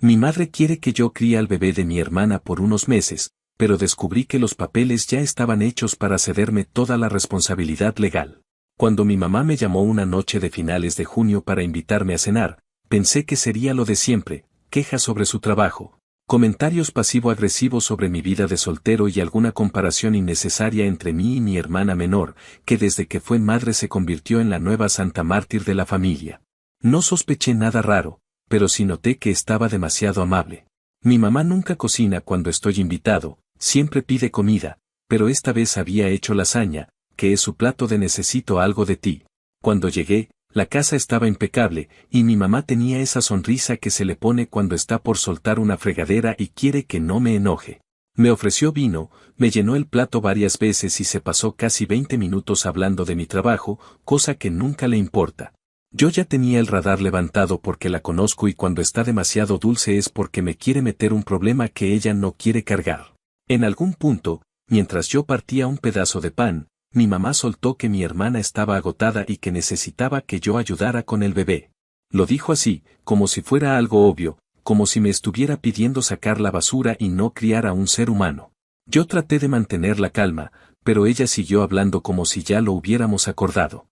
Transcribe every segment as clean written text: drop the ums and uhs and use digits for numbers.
Mi madre quiere que yo críe al bebé de mi hermana por unos meses, pero descubrí que los papeles ya estaban hechos para cederme toda la responsabilidad legal. Cuando mi mamá me llamó una noche de finales de junio para invitarme a cenar, pensé que sería lo de siempre, quejas sobre su trabajo, comentarios pasivo-agresivos sobre mi vida de soltero y alguna comparación innecesaria entre mí y mi hermana menor, que desde que fue madre se convirtió en la nueva santa mártir de la familia. No sospeché nada raro, pero sí noté que estaba demasiado amable. Mi mamá nunca cocina cuando estoy invitado, siempre pide comida, pero esta vez había hecho lasaña, que es su plato de necesito algo de ti. Cuando llegué, la casa estaba impecable, y mi mamá tenía esa sonrisa que se le pone cuando está por soltar una fregadera y quiere que no me enoje. Me ofreció vino, me llenó el plato varias veces y se pasó casi 20 minutos hablando de mi trabajo, cosa que nunca le importa. Yo ya tenía el radar levantado porque la conozco y cuando está demasiado dulce es porque me quiere meter un problema que ella no quiere cargar. En algún punto, mientras yo partía un pedazo de pan, mi mamá soltó que mi hermana estaba agotada y que necesitaba que yo ayudara con el bebé. Lo dijo así, como si fuera algo obvio, como si me estuviera pidiendo sacar la basura y no criar a un ser humano. Yo traté de mantener la calma, pero ella siguió hablando como si ya lo hubiéramos acordado.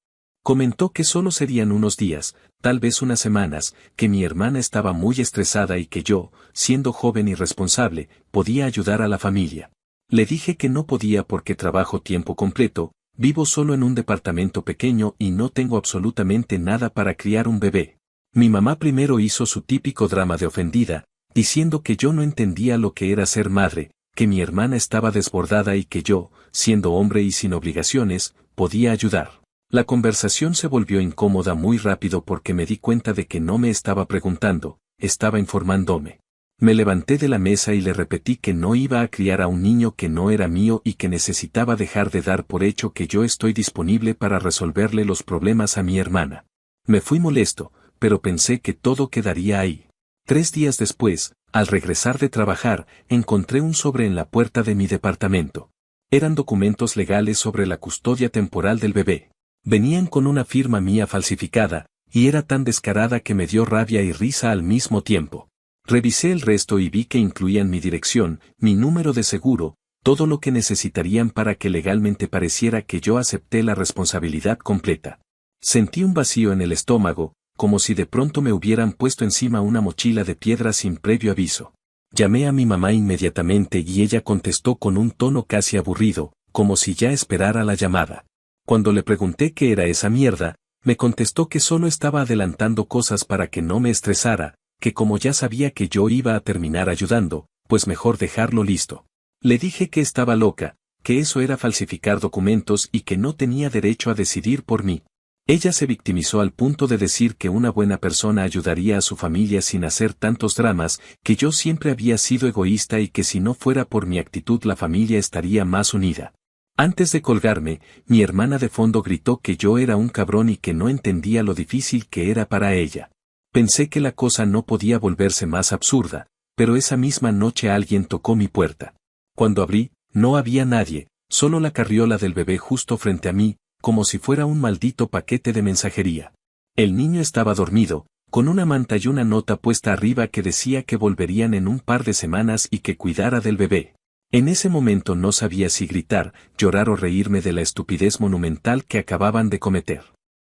Comentó que solo serían unos días, tal vez unas semanas, que mi hermana estaba muy estresada y que yo, siendo joven y responsable, podía ayudar a la familia. Le dije que no podía porque trabajo tiempo completo, vivo solo en un departamento pequeño y no tengo absolutamente nada para criar un bebé. Mi mamá primero hizo su típico drama de ofendida, diciendo que yo no entendía lo que era ser madre, que mi hermana estaba desbordada y que yo, siendo hombre y sin obligaciones, podía ayudar. La conversación se volvió incómoda muy rápido porque me di cuenta de que no me estaba preguntando, estaba informándome. Me levanté de la mesa y le repetí que no iba a criar a un niño que no era mío y que necesitaba dejar de dar por hecho que yo estoy disponible para resolverle los problemas a mi hermana. Me fui molesto, pero pensé que todo quedaría ahí. 3 días después, al regresar de trabajar, encontré un sobre en la puerta de mi departamento. Eran documentos legales sobre la custodia temporal del bebé. Venían con una firma mía falsificada, y era tan descarada que me dio rabia y risa al mismo tiempo. Revisé el resto y vi que incluían mi dirección, mi número de seguro, todo lo que necesitarían para que legalmente pareciera que yo acepté la responsabilidad completa. Sentí un vacío en el estómago, como si de pronto me hubieran puesto encima una mochila de piedra sin previo aviso. Llamé a mi mamá inmediatamente y ella contestó con un tono casi aburrido, como si ya esperara la llamada. Cuando le pregunté qué era esa mierda, me contestó que solo estaba adelantando cosas para que no me estresara, que como ya sabía que yo iba a terminar ayudando, pues mejor dejarlo listo. Le dije que estaba loca, que eso era falsificar documentos y que no tenía derecho a decidir por mí. Ella se victimizó al punto de decir que una buena persona ayudaría a su familia sin hacer tantos dramas, que yo siempre había sido egoísta y que si no fuera por mi actitud la familia estaría más unida. Antes de colgarme, mi hermana de fondo gritó que yo era un cabrón y que no entendía lo difícil que era para ella. Pensé que la cosa no podía volverse más absurda, pero esa misma noche alguien tocó mi puerta. Cuando abrí, no había nadie, solo la carriola del bebé justo frente a mí, como si fuera un maldito paquete de mensajería. El niño estaba dormido, con una manta y una nota puesta arriba que decía que volverían en un par de semanas y que cuidara del bebé. En ese momento no sabía si gritar, llorar o reírme de la estupidez monumental que acababan de cometer.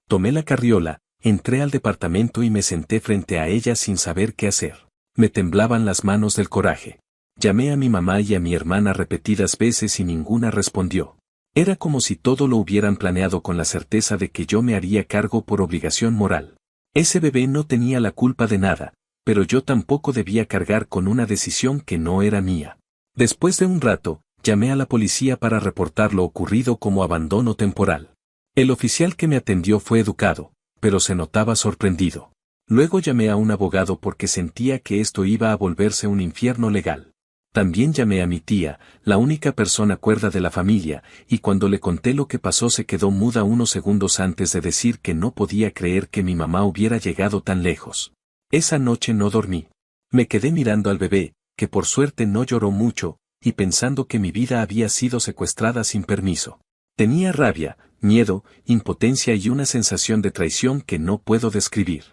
Tomé la carriola, entré al departamento y me senté frente a ella sin saber qué hacer. Me temblaban las manos del coraje. Llamé a mi mamá y a mi hermana repetidas veces y ninguna respondió. Era como si todo lo hubieran planeado con la certeza de que yo me haría cargo por obligación moral. Ese bebé no tenía la culpa de nada, pero yo tampoco debía cargar con una decisión que no era mía. Después de un rato, llamé a la policía para reportar lo ocurrido como abandono temporal. El oficial que me atendió fue educado, pero se notaba sorprendido. Luego llamé a un abogado porque sentía que esto iba a volverse un infierno legal. También llamé a mi tía, la única persona cuerda de la familia, y cuando le conté lo que pasó se quedó muda unos segundos antes de decir que no podía creer que mi mamá hubiera llegado tan lejos. Esa noche no dormí. Me quedé mirando al bebé, que por suerte no lloró mucho, y pensando que mi vida había sido secuestrada sin permiso. Tenía rabia, miedo, impotencia y una sensación de traición que no puedo describir.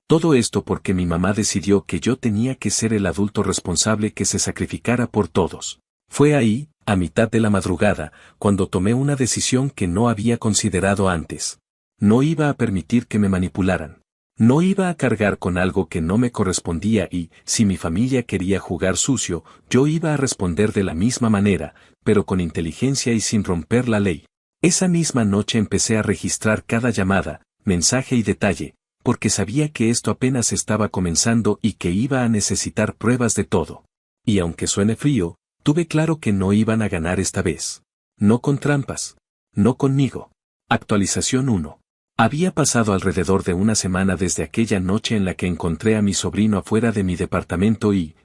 Todo esto porque mi mamá decidió que yo tenía que ser el adulto responsable que se sacrificara por todos. Fue ahí, a mitad de la madrugada, cuando tomé una decisión que no había considerado antes. No iba a permitir que me manipularan. No iba a cargar con algo que no me correspondía y, si mi familia quería jugar sucio, yo iba a responder de la misma manera, pero con inteligencia y sin romper la ley. Esa misma noche empecé a registrar cada llamada, mensaje y detalle, porque sabía que esto apenas estaba comenzando y que iba a necesitar pruebas de todo. Y aunque suene frío, tuve claro que no iban a ganar esta vez. No con trampas. No conmigo. Actualización 1. Había pasado alrededor de una semana desde aquella noche en la que encontré a mi sobrino afuera de mi departamento y,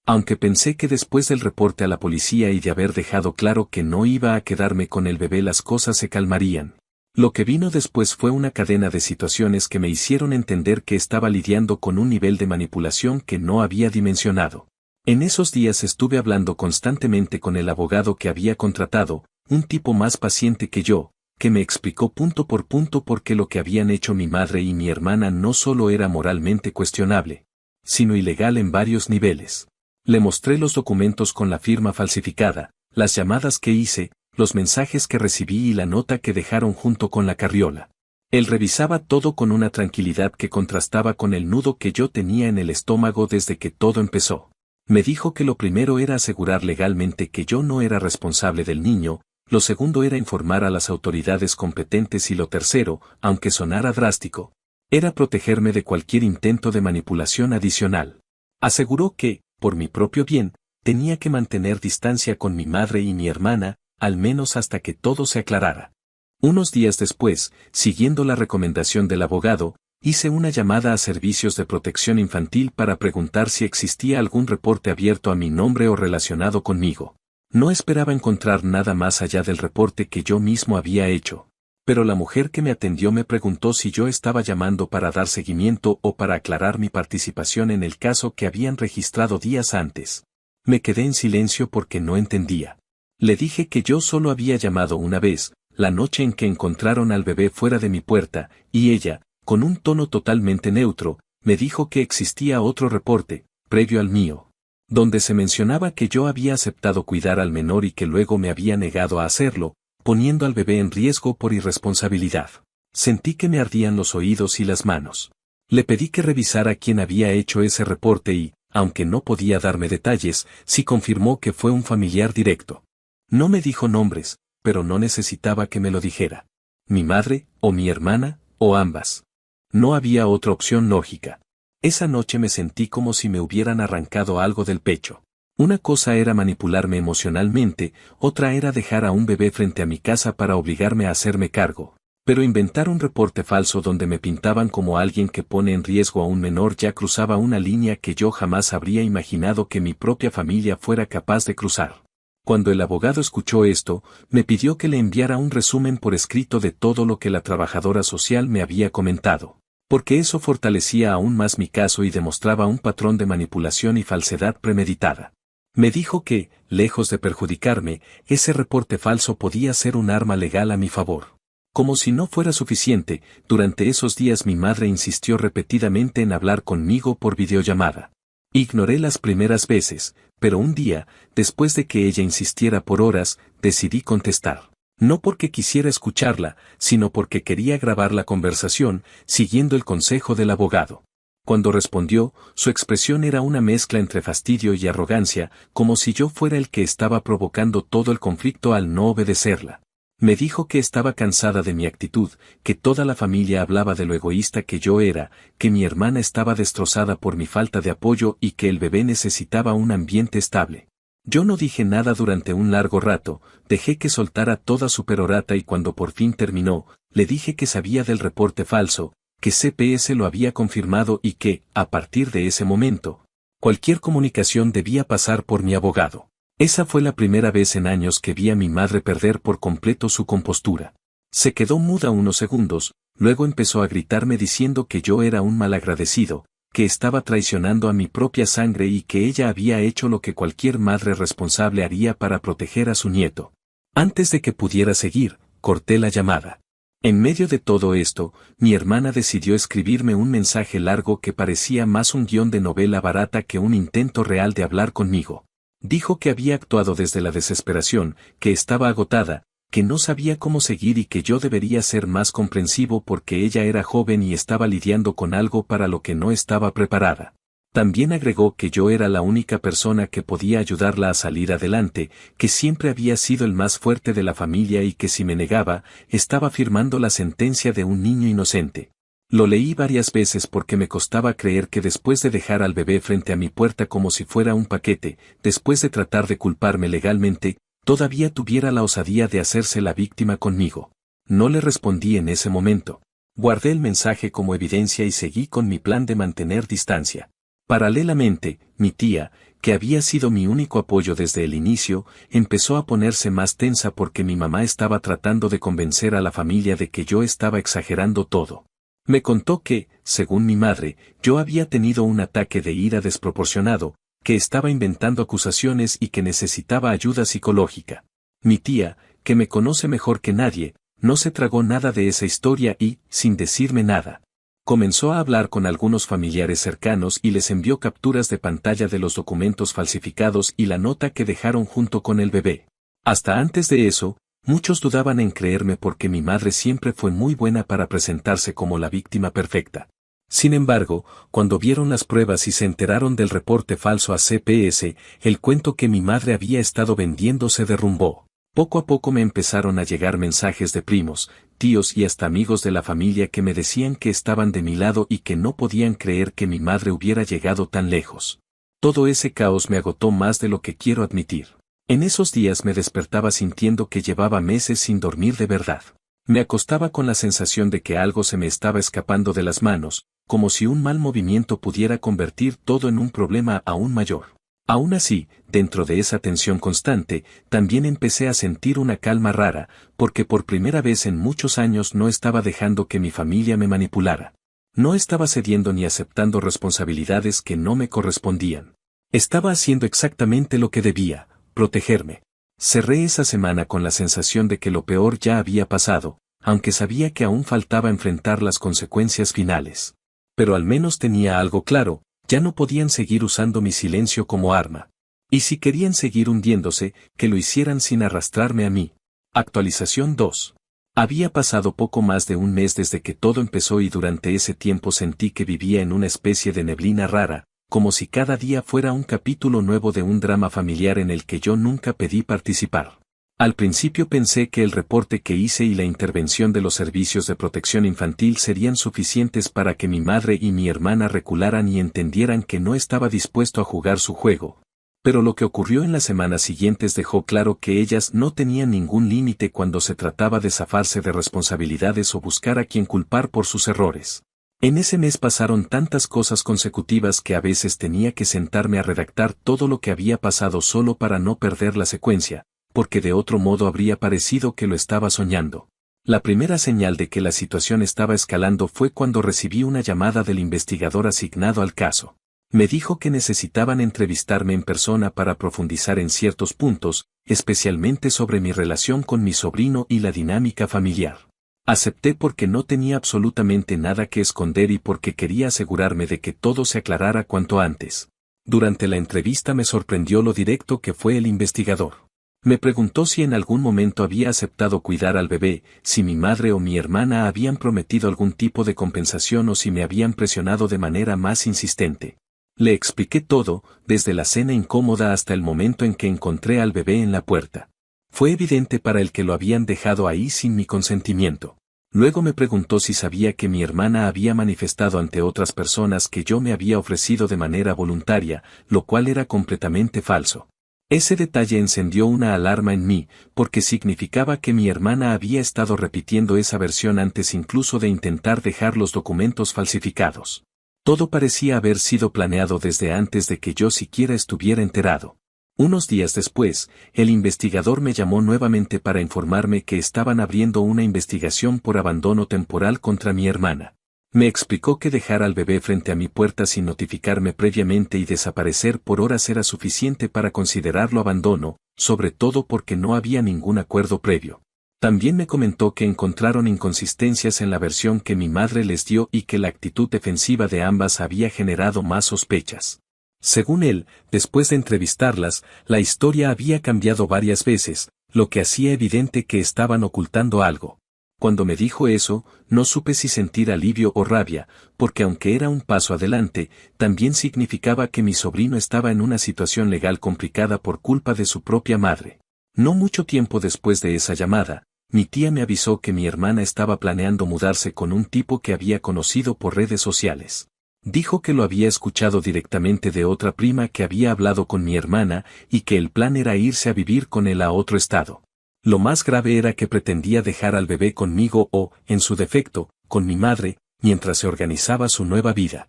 aunque pensé que después del reporte a la policía y de haber dejado claro que no iba a quedarme con el bebé las cosas se calmarían, lo que vino después fue una cadena de situaciones que me hicieron entender que estaba lidiando con un nivel de manipulación que no había dimensionado. En esos días estuve hablando constantemente con el abogado que había contratado, un tipo más paciente que yo, que me explicó punto por punto por qué lo que habían hecho mi madre y mi hermana no solo era moralmente cuestionable, sino ilegal en varios niveles. Le mostré los documentos con la firma falsificada, las llamadas que hice, los mensajes que recibí y la nota que dejaron junto con la carriola. Él revisaba todo con una tranquilidad que contrastaba con el nudo que yo tenía en el estómago desde que todo empezó. Me dijo que lo primero era asegurar legalmente que yo no era responsable del niño, lo segundo era informar a las autoridades competentes y lo tercero, aunque sonara drástico, era protegerme de cualquier intento de manipulación adicional. Aseguró que, por mi propio bien, tenía que mantener distancia con mi madre y mi hermana, al menos hasta que todo se aclarara. Unos días después, siguiendo la recomendación del abogado, hice una llamada a Servicios de Protección Infantil para preguntar si existía algún reporte abierto a mi nombre o relacionado conmigo. No esperaba encontrar nada más allá del reporte que yo mismo había hecho. Pero la mujer que me atendió me preguntó si yo estaba llamando para dar seguimiento o para aclarar mi participación en el caso que habían registrado días antes. Me quedé en silencio porque no entendía. Le dije que yo solo había llamado una vez, la noche en que encontraron al bebé fuera de mi puerta, y ella, con un tono totalmente neutro, me dijo que existía otro reporte, previo al mío, donde se mencionaba que yo había aceptado cuidar al menor y que luego me había negado a hacerlo, poniendo al bebé en riesgo por irresponsabilidad. Sentí que me ardían los oídos y las manos. Le pedí que revisara quién había hecho ese reporte y, aunque no podía darme detalles, sí confirmó que fue un familiar directo. No me dijo nombres, pero no necesitaba que me lo dijera. Mi madre, o mi hermana, o ambas. No había otra opción lógica. Esa noche me sentí como si me hubieran arrancado algo del pecho. Una cosa era manipularme emocionalmente, otra era dejar a un bebé frente a mi casa para obligarme a hacerme cargo. Pero inventar un reporte falso donde me pintaban como alguien que pone en riesgo a un menor ya cruzaba una línea que yo jamás habría imaginado que mi propia familia fuera capaz de cruzar. Cuando el abogado escuchó esto, me pidió que le enviara un resumen por escrito de todo lo que la trabajadora social me había comentado, porque eso fortalecía aún más mi caso y demostraba un patrón de manipulación y falsedad premeditada. Me dijo que, lejos de perjudicarme, ese reporte falso podía ser un arma legal a mi favor. Como si no fuera suficiente, durante esos días mi madre insistió repetidamente en hablar conmigo por videollamada. Ignoré las primeras veces, pero un día, después de que ella insistiera por horas, decidí contestar. No porque quisiera escucharla, sino porque quería grabar la conversación, siguiendo el consejo del abogado. Cuando respondió, su expresión era una mezcla entre fastidio y arrogancia, como si yo fuera el que estaba provocando todo el conflicto al no obedecerla. Me dijo que estaba cansada de mi actitud, que toda la familia hablaba de lo egoísta que yo era, que mi hermana estaba destrozada por mi falta de apoyo y que el bebé necesitaba un ambiente estable. Yo no dije nada durante un largo rato, dejé que soltara toda su perorata y cuando por fin terminó, le dije que sabía del reporte falso, que CPS lo había confirmado y que, a partir de ese momento, cualquier comunicación debía pasar por mi abogado. Esa fue la primera vez en años que vi a mi madre perder por completo su compostura. Se quedó muda unos segundos, luego empezó a gritarme diciendo que yo era un malagradecido, que estaba traicionando a mi propia sangre y que ella había hecho lo que cualquier madre responsable haría para proteger a su nieto. Antes de que pudiera seguir, corté la llamada. En medio de todo esto, mi hermana decidió escribirme un mensaje largo que parecía más un guión de novela barata que un intento real de hablar conmigo. Dijo que había actuado desde la desesperación, que estaba agotada, que no sabía cómo seguir y que yo debería ser más comprensivo porque ella era joven y estaba lidiando con algo para lo que no estaba preparada. También agregó que yo era la única persona que podía ayudarla a salir adelante, que siempre había sido el más fuerte de la familia y que si me negaba, estaba firmando la sentencia de un niño inocente. Lo leí varias veces porque me costaba creer que después de dejar al bebé frente a mi puerta como si fuera un paquete, después de tratar de culparme legalmente, todavía tuviera la osadía de hacerse la víctima conmigo. No le respondí en ese momento. Guardé el mensaje como evidencia y seguí con mi plan de mantener distancia. Paralelamente, mi tía, que había sido mi único apoyo desde el inicio, empezó a ponerse más tensa porque mi mamá estaba tratando de convencer a la familia de que yo estaba exagerando todo. Me contó que, según mi madre, yo había tenido un ataque de ira desproporcionado, que estaba inventando acusaciones y que necesitaba ayuda psicológica. Mi tía, que me conoce mejor que nadie, no se tragó nada de esa historia y, sin decirme nada, comenzó a hablar con algunos familiares cercanos y les envió capturas de pantalla de los documentos falsificados y la nota que dejaron junto con el bebé. Hasta antes de eso, muchos dudaban en creerme porque mi madre siempre fue muy buena para presentarse como la víctima perfecta. Sin embargo, cuando vieron las pruebas y se enteraron del reporte falso a CPS, el cuento que mi madre había estado vendiendo se derrumbó. Poco a poco me empezaron a llegar mensajes de primos, tíos y hasta amigos de la familia que me decían que estaban de mi lado y que no podían creer que mi madre hubiera llegado tan lejos. Todo ese caos me agotó más de lo que quiero admitir. En esos días me despertaba sintiendo que llevaba meses sin dormir de verdad. Me acostaba con la sensación de que algo se me estaba escapando de las manos, como si un mal movimiento pudiera convertir todo en un problema aún mayor. Aún así, dentro de esa tensión constante, también empecé a sentir una calma rara, porque por primera vez en muchos años no estaba dejando que mi familia me manipulara. No estaba cediendo ni aceptando responsabilidades que no me correspondían. Estaba haciendo exactamente lo que debía, protegerme. Cerré esa semana con la sensación de que lo peor ya había pasado, aunque sabía que aún faltaba enfrentar las consecuencias finales. Pero al menos tenía algo claro. Ya no podían seguir usando mi silencio como arma. Y si querían seguir hundiéndose, que lo hicieran sin arrastrarme a mí. Actualización 2. Había pasado poco más de un mes desde que todo empezó y durante ese tiempo sentí que vivía en una especie de neblina rara, como si cada día fuera un capítulo nuevo de un drama familiar en el que yo nunca pedí participar. Al principio pensé que el reporte que hice y la intervención de los servicios de protección infantil serían suficientes para que mi madre y mi hermana recularan y entendieran que no estaba dispuesto a jugar su juego. Pero lo que ocurrió en las semanas siguientes dejó claro que ellas no tenían ningún límite cuando se trataba de zafarse de responsabilidades o buscar a quien culpar por sus errores. En ese mes pasaron tantas cosas consecutivas que a veces tenía que sentarme a redactar todo lo que había pasado solo para no perder la secuencia, porque de otro modo habría parecido que lo estaba soñando. La primera señal de que la situación estaba escalando fue cuando recibí una llamada del investigador asignado al caso. Me dijo que necesitaban entrevistarme en persona para profundizar en ciertos puntos, especialmente sobre mi relación con mi sobrino y la dinámica familiar. Acepté porque no tenía absolutamente nada que esconder y porque quería asegurarme de que todo se aclarara cuanto antes. Durante la entrevista me sorprendió lo directo que fue el investigador. Me preguntó si en algún momento había aceptado cuidar al bebé, si mi madre o mi hermana habían prometido algún tipo de compensación o si me habían presionado de manera más insistente. Le expliqué todo, desde la cena incómoda hasta el momento en que encontré al bebé en la puerta. Fue evidente para él que lo habían dejado ahí sin mi consentimiento. Luego me preguntó si sabía que mi hermana había manifestado ante otras personas que yo me había ofrecido de manera voluntaria, lo cual era completamente falso. Ese detalle encendió una alarma en mí, porque significaba que mi hermana había estado repitiendo esa versión antes incluso de intentar dejar los documentos falsificados. Todo parecía haber sido planeado desde antes de que yo siquiera estuviera enterado. Unos días después, el investigador me llamó nuevamente para informarme que estaban abriendo una investigación por abandono temporal contra mi hermana. Me explicó que dejar al bebé frente a mi puerta sin notificarme previamente y desaparecer por horas era suficiente para considerarlo abandono, sobre todo porque no había ningún acuerdo previo. También me comentó que encontraron inconsistencias en la versión que mi madre les dio y que la actitud defensiva de ambas había generado más sospechas. Según él, después de entrevistarlas, la historia había cambiado varias veces, lo que hacía evidente que estaban ocultando algo. Cuando me dijo eso, no supe si sentir alivio o rabia, porque aunque era un paso adelante, también significaba que mi sobrino estaba en una situación legal complicada por culpa de su propia madre. No mucho tiempo después de esa llamada, mi tía me avisó que mi hermana estaba planeando mudarse con un tipo que había conocido por redes sociales. Dijo que lo había escuchado directamente de otra prima que había hablado con mi hermana y que el plan era irse a vivir con él a otro estado. Lo más grave era que pretendía dejar al bebé conmigo o, en su defecto, con mi madre, mientras se organizaba su nueva vida.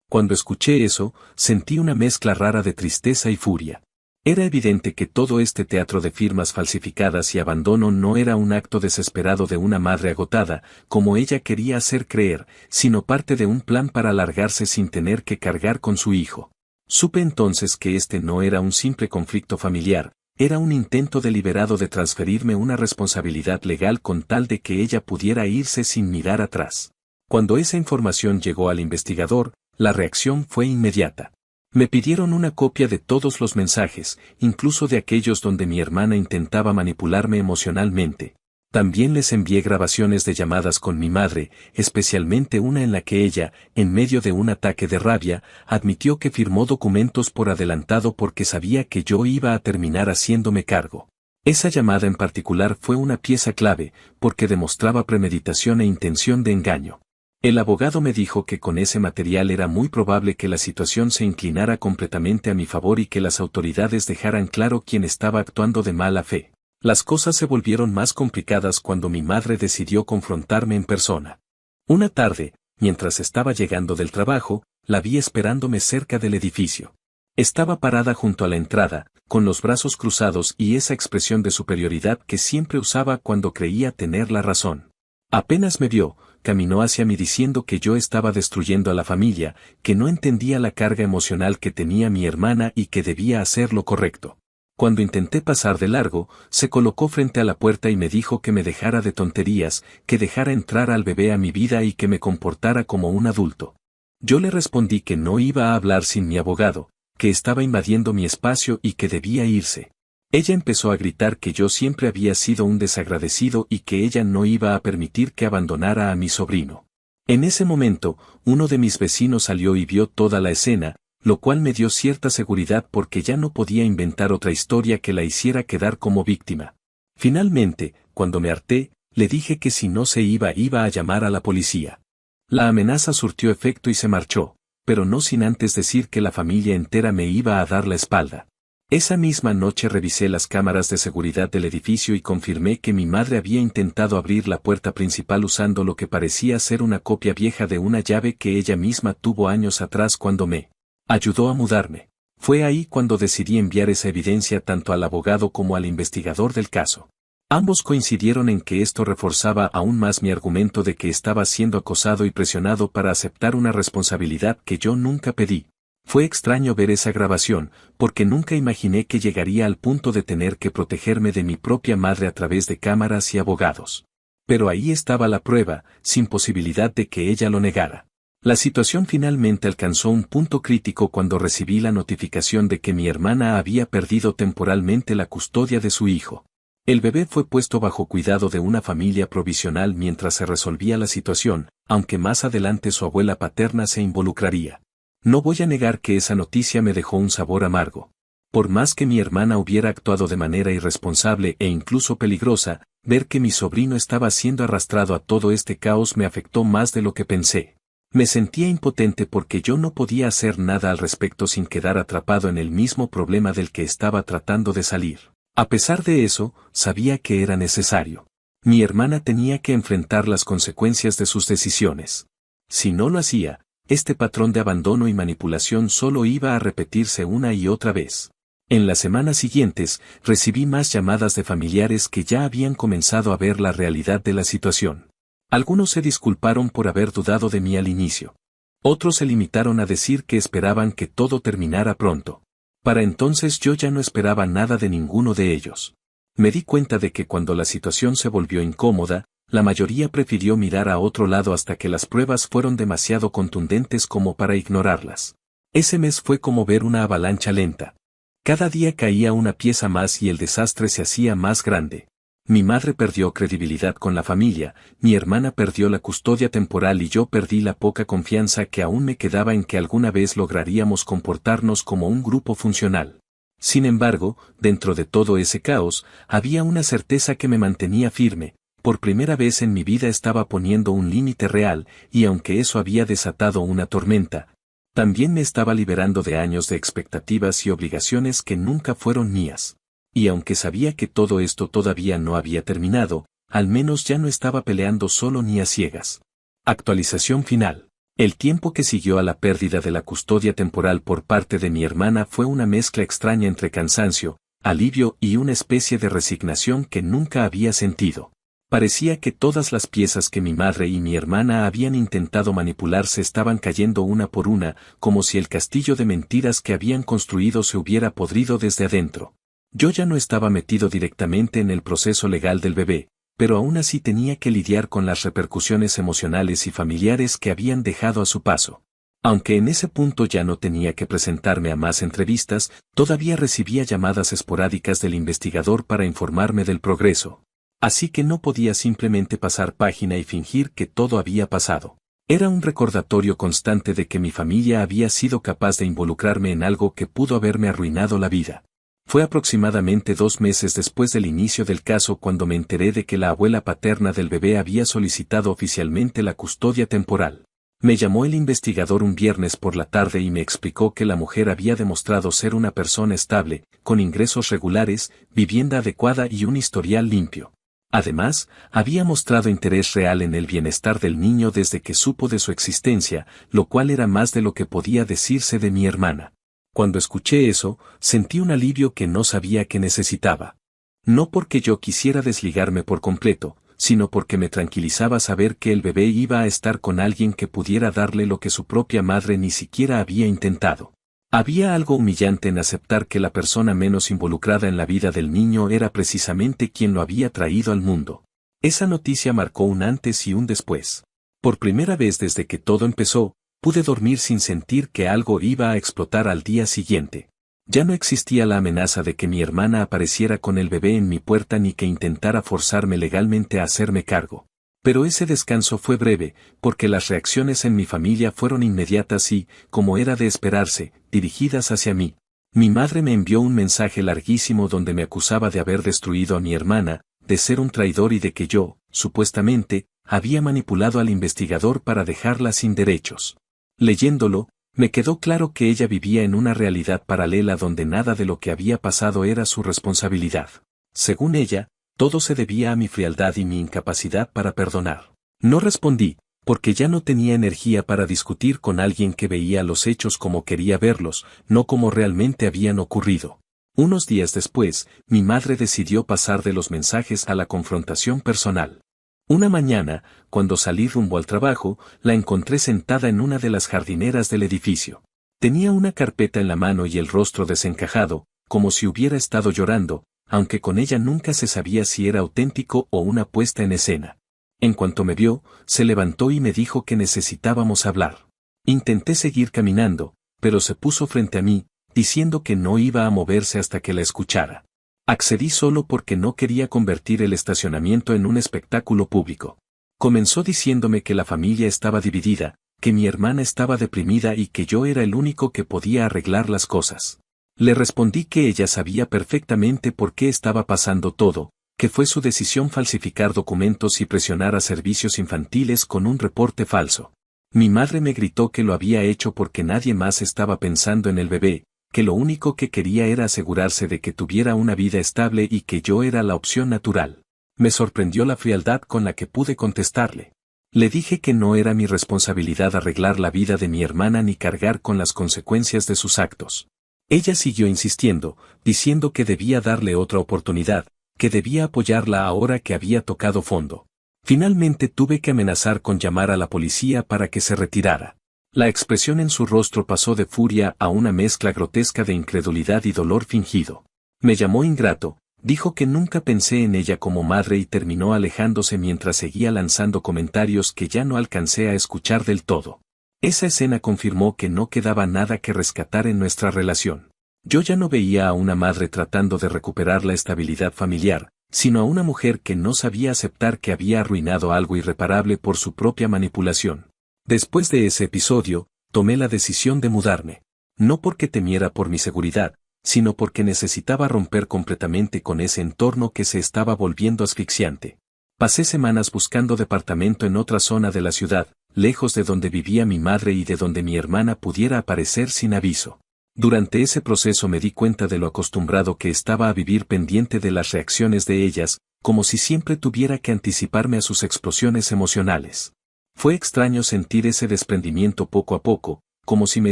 Cuando escuché eso, sentí una mezcla rara de tristeza y furia. Era evidente que todo este teatro de firmas falsificadas y abandono no era un acto desesperado de una madre agotada, como ella quería hacer creer, sino parte de un plan para largarse sin tener que cargar con su hijo. Supe entonces que este no era un simple conflicto familiar, era un intento deliberado de transferirme una responsabilidad legal con tal de que ella pudiera irse sin mirar atrás. Cuando esa información llegó al investigador, la reacción fue inmediata. Me pidieron una copia de todos los mensajes, incluso de aquellos donde mi hermana intentaba manipularme emocionalmente. También les envié grabaciones de llamadas con mi madre, especialmente una en la que ella, en medio de un ataque de rabia, admitió que firmó documentos por adelantado porque sabía que yo iba a terminar haciéndome cargo. Esa llamada en particular fue una pieza clave, porque demostraba premeditación e intención de engaño. El abogado me dijo que con ese material era muy probable que la situación se inclinara completamente a mi favor y que las autoridades dejaran claro quién estaba actuando de mala fe. Las cosas se volvieron más complicadas cuando mi madre decidió confrontarme en persona. Una tarde, mientras estaba llegando del trabajo, la vi esperándome cerca del edificio. Estaba parada junto a la entrada, con los brazos cruzados y esa expresión de superioridad que siempre usaba cuando creía tener la razón. Apenas me vio, caminó hacia mí diciendo que yo estaba destruyendo a la familia, que no entendía la carga emocional que tenía mi hermana y que debía hacer lo correcto. Cuando intenté pasar de largo, se colocó frente a la puerta y me dijo que me dejara de tonterías, que dejara entrar al bebé a mi vida y que me comportara como un adulto. Yo le respondí que no iba a hablar sin mi abogado, que estaba invadiendo mi espacio y que debía irse. Ella empezó a gritar que yo siempre había sido un desagradecido y que ella no iba a permitir que abandonara a mi sobrino. En ese momento, uno de mis vecinos salió y vio toda la escena, lo cual me dio cierta seguridad porque ya no podía inventar otra historia que la hiciera quedar como víctima. Finalmente, cuando me harté, le dije que si no se iba a llamar a la policía. La amenaza surtió efecto y se marchó, pero no sin antes decir que la familia entera me iba a dar la espalda. Esa misma noche revisé las cámaras de seguridad del edificio y confirmé que mi madre había intentado abrir la puerta principal usando lo que parecía ser una copia vieja de una llave que ella misma tuvo años atrás cuando me ayudó a mudarme. Fue ahí cuando decidí enviar esa evidencia tanto al abogado como al investigador del caso. Ambos coincidieron en que esto reforzaba aún más mi argumento de que estaba siendo acosado y presionado para aceptar una responsabilidad que yo nunca pedí. Fue extraño ver esa grabación, porque nunca imaginé que llegaría al punto de tener que protegerme de mi propia madre a través de cámaras y abogados. Pero ahí estaba la prueba, sin posibilidad de que ella lo negara. La situación finalmente alcanzó un punto crítico cuando recibí la notificación de que mi hermana había perdido temporalmente la custodia de su hijo. El bebé fue puesto bajo cuidado de una familia provisional mientras se resolvía la situación, aunque más adelante su abuela paterna se involucraría. No voy a negar que esa noticia me dejó un sabor amargo. Por más que mi hermana hubiera actuado de manera irresponsable e incluso peligrosa, ver que mi sobrino estaba siendo arrastrado a todo este caos me afectó más de lo que pensé. Me sentía impotente porque yo no podía hacer nada al respecto sin quedar atrapado en el mismo problema del que estaba tratando de salir. A pesar de eso, sabía que era necesario. Mi hermana tenía que enfrentar las consecuencias de sus decisiones. Si no lo hacía, este patrón de abandono y manipulación solo iba a repetirse una y otra vez. En las semanas siguientes, recibí más llamadas de familiares que ya habían comenzado a ver la realidad de la situación. Algunos se disculparon por haber dudado de mí al inicio. Otros se limitaron a decir que esperaban que todo terminara pronto. Para entonces yo ya no esperaba nada de ninguno de ellos. Me di cuenta de que cuando la situación se volvió incómoda, la mayoría prefirió mirar a otro lado hasta que las pruebas fueron demasiado contundentes como para ignorarlas. Ese mes fue como ver una avalancha lenta. Cada día caía una pieza más y el desastre se hacía más grande. Mi madre perdió credibilidad con la familia, mi hermana perdió la custodia temporal y yo perdí la poca confianza que aún me quedaba en que alguna vez lograríamos comportarnos como un grupo funcional. Sin embargo, dentro de todo ese caos, había una certeza que me mantenía firme. Por primera vez en mi vida estaba poniendo un límite real, y aunque eso había desatado una tormenta, también me estaba liberando de años de expectativas y obligaciones que nunca fueron mías. Y aunque sabía que todo esto todavía no había terminado, al menos ya no estaba peleando solo ni a ciegas. Actualización final. El tiempo que siguió a la pérdida de la custodia temporal por parte de mi hermana fue una mezcla extraña entre cansancio, alivio y una especie de resignación que nunca había sentido. Parecía que todas las piezas que mi madre y mi hermana habían intentado manipular se estaban cayendo una por una, como si el castillo de mentiras que habían construido se hubiera podrido desde adentro. Yo ya no estaba metido directamente en el proceso legal del bebé, pero aún así tenía que lidiar con las repercusiones emocionales y familiares que habían dejado a su paso. Aunque en ese punto ya no tenía que presentarme a más entrevistas, todavía recibía llamadas esporádicas del investigador para informarme del progreso. Así que no podía simplemente pasar página y fingir que todo había pasado. Era un recordatorio constante de que mi familia había sido capaz de involucrarme en algo que pudo haberme arruinado la vida. Fue aproximadamente 2 meses después del inicio del caso cuando me enteré de que la abuela paterna del bebé había solicitado oficialmente la custodia temporal. Me llamó el investigador un viernes por la tarde y me explicó que la mujer había demostrado ser una persona estable, con ingresos regulares, vivienda adecuada y un historial limpio. Además, había mostrado interés real en el bienestar del niño desde que supo de su existencia, lo cual era más de lo que podía decirse de mi hermana. Cuando escuché eso, sentí un alivio que no sabía que necesitaba. No porque yo quisiera desligarme por completo, sino porque me tranquilizaba saber que el bebé iba a estar con alguien que pudiera darle lo que su propia madre ni siquiera había intentado. Había algo humillante en aceptar que la persona menos involucrada en la vida del niño era precisamente quien lo había traído al mundo. Esa noticia marcó un antes y un después. Por primera vez desde que todo empezó, pude dormir sin sentir que algo iba a explotar al día siguiente. Ya no existía la amenaza de que mi hermana apareciera con el bebé en mi puerta ni que intentara forzarme legalmente a hacerme cargo. Pero ese descanso fue breve, porque las reacciones en mi familia fueron inmediatas y, como era de esperarse, dirigidas hacia mí. Mi madre me envió un mensaje larguísimo donde me acusaba de haber destruido a mi hermana, de ser un traidor y de que yo, supuestamente, había manipulado al investigador para dejarla sin derechos. Leyéndolo, me quedó claro que ella vivía en una realidad paralela donde nada de lo que había pasado era su responsabilidad. Según ella, todo se debía a mi frialdad y mi incapacidad para perdonar. No respondí, porque ya no tenía energía para discutir con alguien que veía los hechos como quería verlos, no como realmente habían ocurrido. Unos días después, mi madre decidió pasar de los mensajes a la confrontación personal. Una mañana, cuando salí rumbo al trabajo, la encontré sentada en una de las jardineras del edificio. Tenía una carpeta en la mano y el rostro desencajado, como si hubiera estado llorando, aunque con ella nunca se sabía si era auténtico o una puesta en escena. En cuanto me vio, se levantó y me dijo que necesitábamos hablar. Intenté seguir caminando, pero se puso frente a mí, diciendo que no iba a moverse hasta que la escuchara. Accedí solo porque no quería convertir el estacionamiento en un espectáculo público. Comenzó diciéndome que la familia estaba dividida, que mi hermana estaba deprimida y que yo era el único que podía arreglar las cosas. Le respondí que ella sabía perfectamente por qué estaba pasando todo, que fue su decisión falsificar documentos y presionar a servicios infantiles con un reporte falso. Mi madre me gritó que lo había hecho porque nadie más estaba pensando en el bebé, que lo único que quería era asegurarse de que tuviera una vida estable y que yo era la opción natural. Me sorprendió la frialdad con la que pude contestarle. Le dije que no era mi responsabilidad arreglar la vida de mi hermana ni cargar con las consecuencias de sus actos. Ella siguió insistiendo, diciendo que debía darle otra oportunidad, que debía apoyarla ahora que había tocado fondo. Finalmente tuve que amenazar con llamar a la policía para que se retirara. La expresión en su rostro pasó de furia a una mezcla grotesca de incredulidad y dolor fingido. Me llamó ingrato, Dijo que nunca pensé en ella como madre y terminó alejándose mientras seguía lanzando comentarios que ya no alcancé a escuchar del todo. Esa escena confirmó que no quedaba nada que rescatar en nuestra relación. Yo ya no veía a una madre tratando de recuperar la estabilidad familiar, sino a una mujer que no sabía aceptar que había arruinado algo irreparable por su propia manipulación. Después de ese episodio, tomé la decisión de mudarme. No porque temiera por mi seguridad, sino porque necesitaba romper completamente con ese entorno que se estaba volviendo asfixiante. Pasé semanas buscando departamento en otra zona de la ciudad, lejos de donde vivía mi madre y de donde mi hermana pudiera aparecer sin aviso. Durante ese proceso me di cuenta de lo acostumbrado que estaba a vivir pendiente de las reacciones de ellas, como si siempre tuviera que anticiparme a sus explosiones emocionales. Fue extraño sentir ese desprendimiento poco a poco, como si me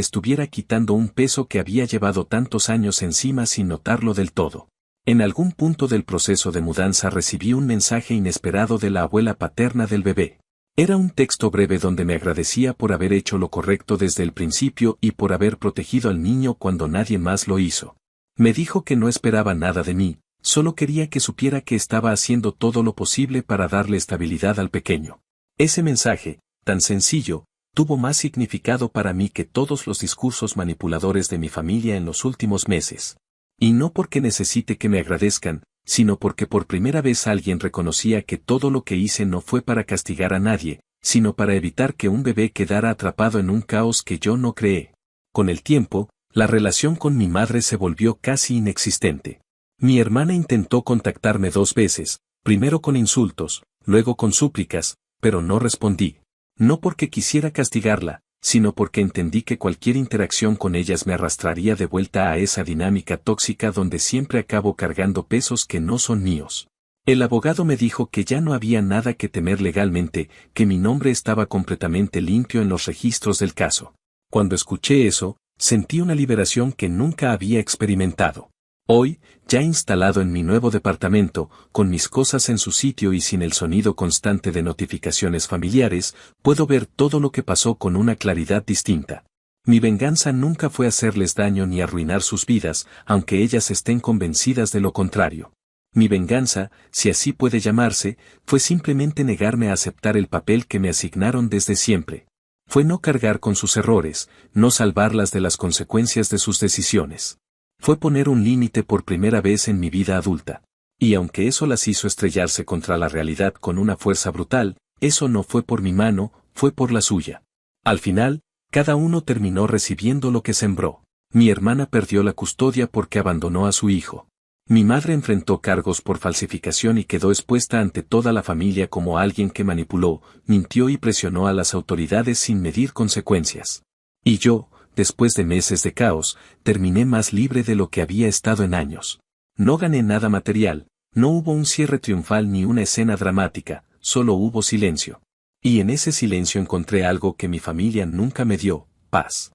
estuviera quitando un peso que había llevado tantos años encima sin notarlo del todo. En algún punto del proceso de mudanza recibí un mensaje inesperado de la abuela paterna del bebé. Era un texto breve donde me agradecía por haber hecho lo correcto desde el principio y por haber protegido al niño cuando nadie más lo hizo. Me dijo que no esperaba nada de mí, solo quería que supiera que estaba haciendo todo lo posible para darle estabilidad al pequeño. Ese mensaje, tan sencillo, tuvo más significado para mí que todos los discursos manipuladores de mi familia en los últimos meses. Y no porque necesite que me agradezcan, sino porque por primera vez alguien reconocía que todo lo que hice no fue para castigar a nadie, sino para evitar que un bebé quedara atrapado en un caos que yo no creé. Con el tiempo, la relación con mi madre se volvió casi inexistente. Mi hermana intentó contactarme 2 veces, primero con insultos, luego con súplicas, pero no respondí. No porque quisiera castigarla, sino porque entendí que cualquier interacción con ellas me arrastraría de vuelta a esa dinámica tóxica donde siempre acabo cargando pesos que no son míos. El abogado me dijo que ya no había nada que temer legalmente, que mi nombre estaba completamente limpio en los registros del caso. Cuando escuché eso, sentí una liberación que nunca había experimentado. Hoy, ya instalado en mi nuevo departamento, con mis cosas en su sitio y sin el sonido constante de notificaciones familiares, puedo ver todo lo que pasó con una claridad distinta. Mi venganza nunca fue hacerles daño ni arruinar sus vidas, aunque ellas estén convencidas de lo contrario. Mi venganza, si así puede llamarse, fue simplemente negarme a aceptar el papel que me asignaron desde siempre. Fue no cargar con sus errores, no salvarlas de las consecuencias de sus decisiones. Fue poner un límite por primera vez en mi vida adulta. Y aunque eso las hizo estrellarse contra la realidad con una fuerza brutal, eso no fue por mi mano, fue por la suya. Al final, cada uno terminó recibiendo lo que sembró. Mi hermana perdió la custodia porque abandonó a su hijo. Mi madre enfrentó cargos por falsificación y quedó expuesta ante toda la familia como alguien que manipuló, mintió y presionó a las autoridades sin medir consecuencias. Y yo, después de meses de caos, terminé más libre de lo que había estado en años. No gané nada material, no hubo un cierre triunfal ni una escena dramática, solo hubo silencio. Y en ese silencio encontré algo que mi familia nunca me dio, paz.